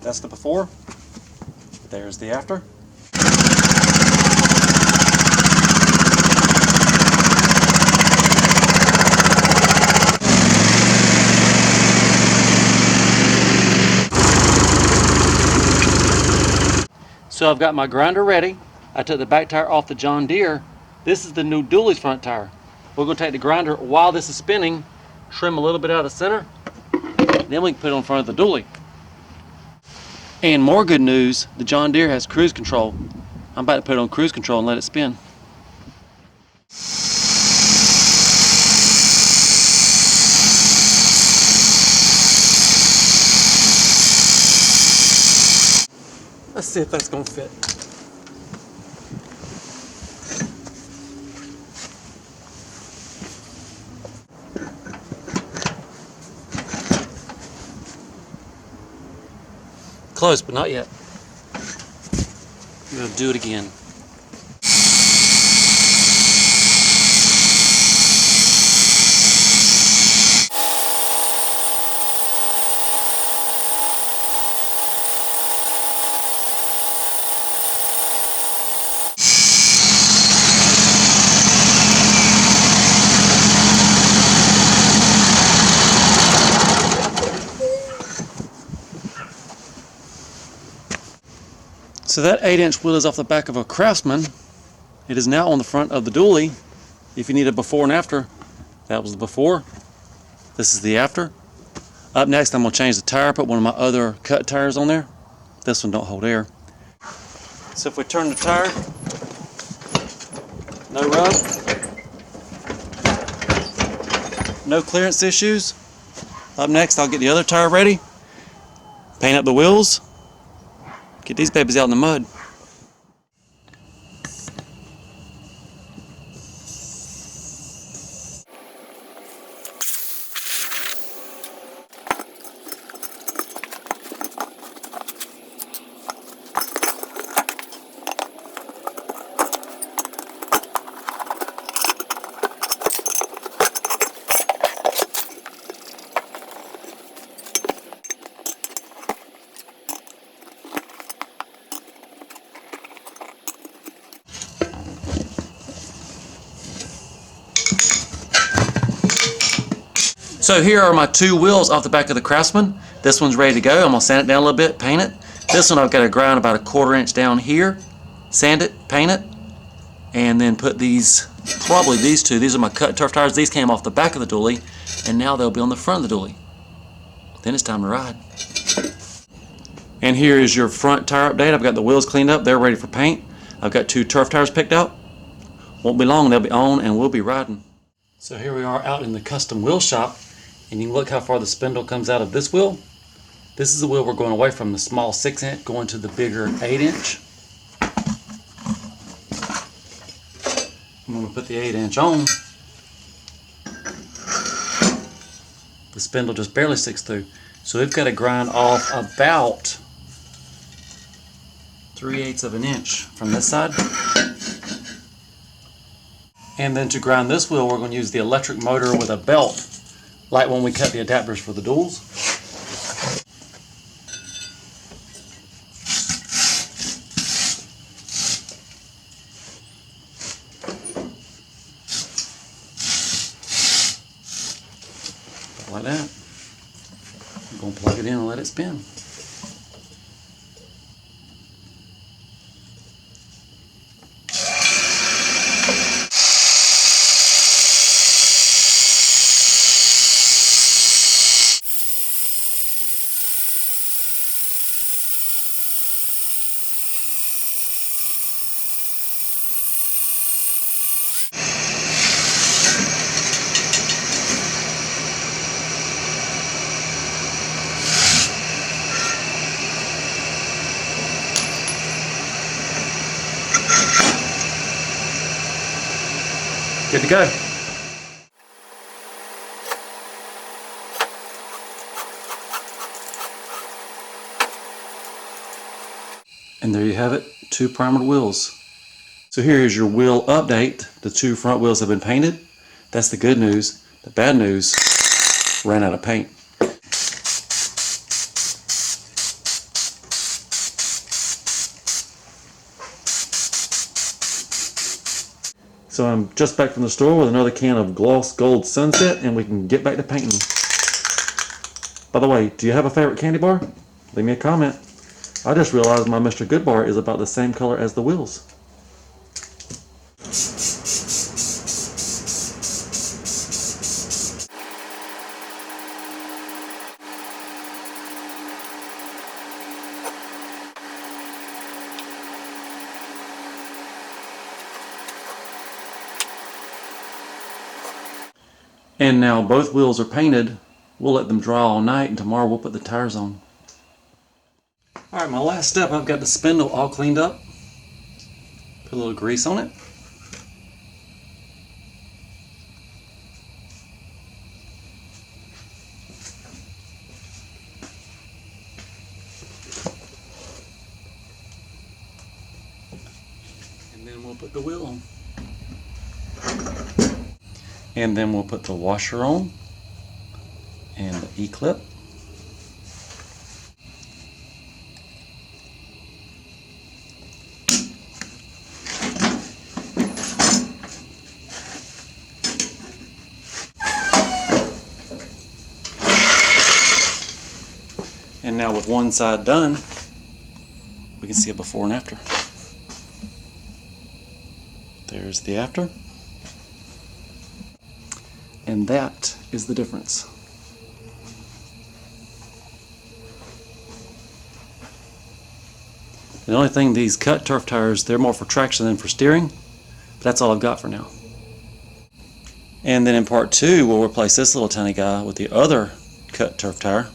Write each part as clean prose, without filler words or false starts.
That's the before. There's the after. So I've got my grinder ready. I took the back tire off the John Deere. This is the new dually's front tire. We're going to take the grinder while this is spinning, trim a little bit out of the center, then we can put it on front of the dually. And more good news, the John Deere has cruise control. I'm about to put it on cruise control and let it spin. Let's see if that's going to fit. Close, but not yet. I'm going to do it again. So that 8-inch wheel is off the back of a Craftsman. It is now on the front of the dually. If you need a before and after, that was the before. This is the after. Up next, I'm going to change the tire, put one of my other cut tires on there. This one don't hold air. So if we turn the tire, no rub, no clearance issues. Up next, I'll get the other tire ready, paint up the wheels, get these babies out in the mud. So here are my two wheels off the back of the Craftsman. This one's ready to go. I'm going to sand it down a little bit, paint it. This one I've got to grind about a 1/4 inch down here, sand it, paint it, and then put these, probably these two, these are my cut turf tires. These came off the back of the dually, and now they'll be on the front of the dually. Then it's time to ride. And here is your front tire update. I've got the wheels cleaned up. They're ready for paint. I've got 2 turf tires picked out. Won't be long, they'll be on, and we'll be riding. So here we are out in the custom wheel shop. And you can look how far the spindle comes out of this wheel. This is the wheel we're going away from, the small 6-inch going to the bigger 8-inch. I'm going to put the 8-inch on. The spindle just barely sticks through. So we've got to grind off about 3/8 of an inch from this side. And then to grind this wheel, we're going to use the electric motor with a belt, like when we cut the adapters for the duals. Like that. I'm going to plug it in and let it spin. Good to go. And there you have it, 2 primered wheels. So here is your wheel update. The 2 front wheels have been painted. That's the good news. The bad news, ran out of paint. So I'm just back from the store with another can of Gloss Gold Sunset, and we can get back to painting. By the way, do you have a favorite candy bar? Leave me a comment. I just realized my Mr. Good bar is about the same color as the wheels. And now both wheels are painted. We'll let them dry all night, and tomorrow we'll put the tires on. Alright, my last step, I've got the spindle all cleaned up. Put a little grease on it. And then we'll put the wheel on. And then we'll put the washer on and the E-clip. And now with one side done, we can see a before and after. There's the after. And that is the difference. The only thing, these cut turf tires, they're more for traction than for steering. But that's all I've got for now. And then in part 2, we'll replace this little tiny guy with the other cut turf tire.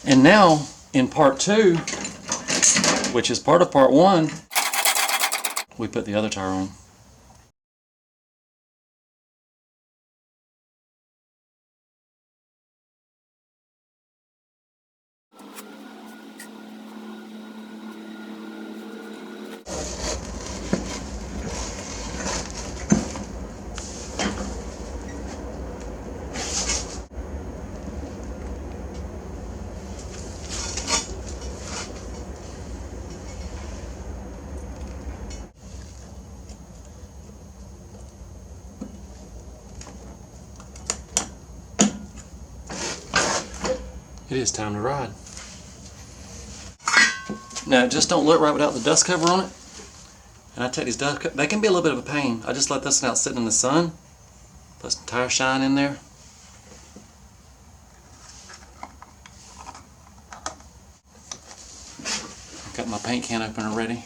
And now, in part 2, which is part of part 1, we put the other tire on. It is time to ride. Now, just don't look right without the dust cover on it. And I take these dust covers, they can be a little bit of a pain. I just let this one out sitting in the sun. Put some tire shine in there. Got my paint can opener ready.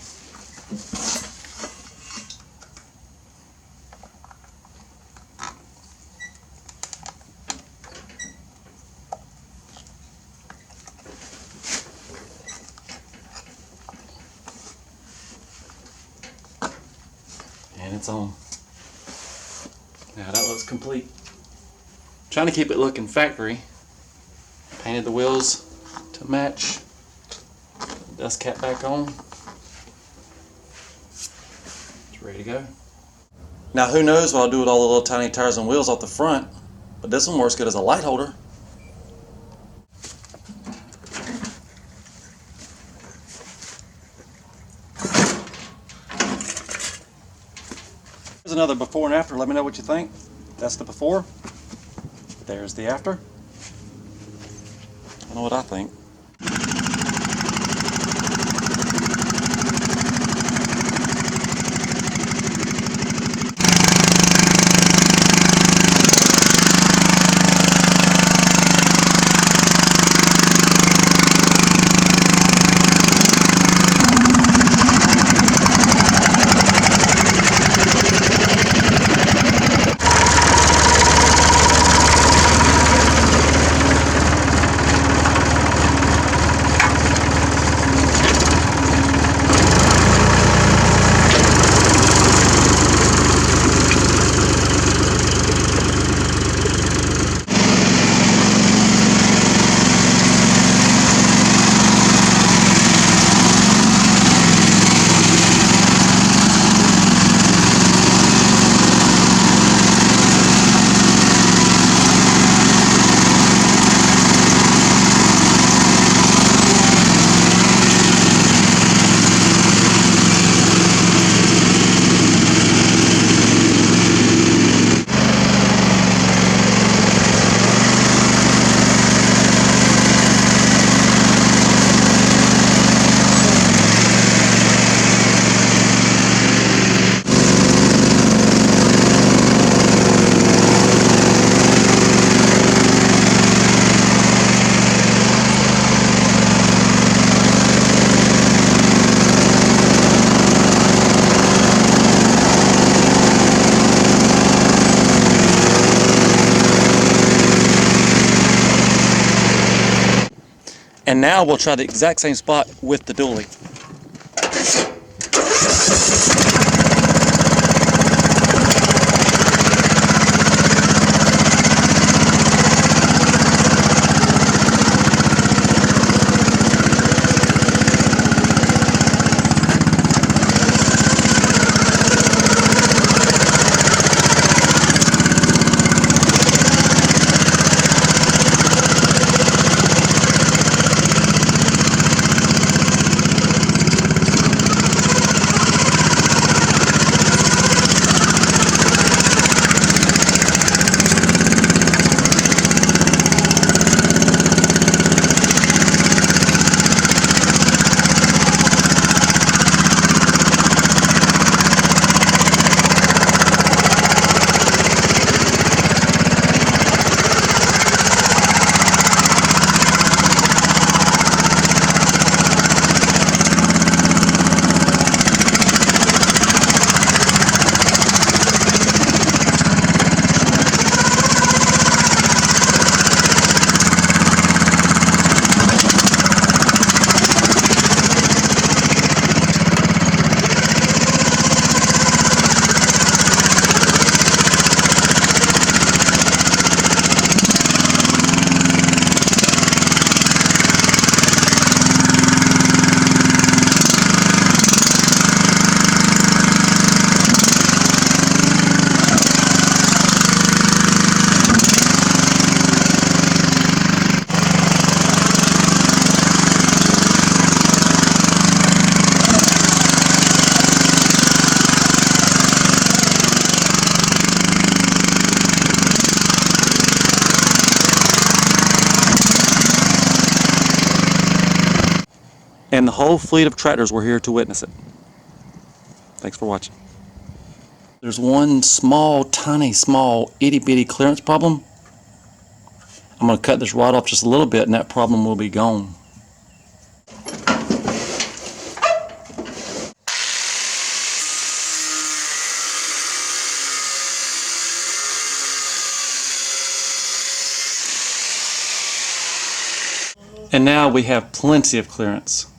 And it's on. Now that looks complete. Trying to keep it looking factory. Painted the wheels to match. Dust cap back on. It's ready to go. Now who knows what I'll do with all the little tiny tires and wheels off the front, but this one works good as a light holder. Here's another before and after. Let me know what you think. That's the before. There's the after. I know what I think. And now we'll try the exact same spot with the dually. And the whole fleet of tractors were here to witness it. Thanks for watching. There's one small, tiny, small, itty-bitty clearance problem. I'm going to cut this rod off just a little bit and that problem will be gone. And now we have plenty of clearance.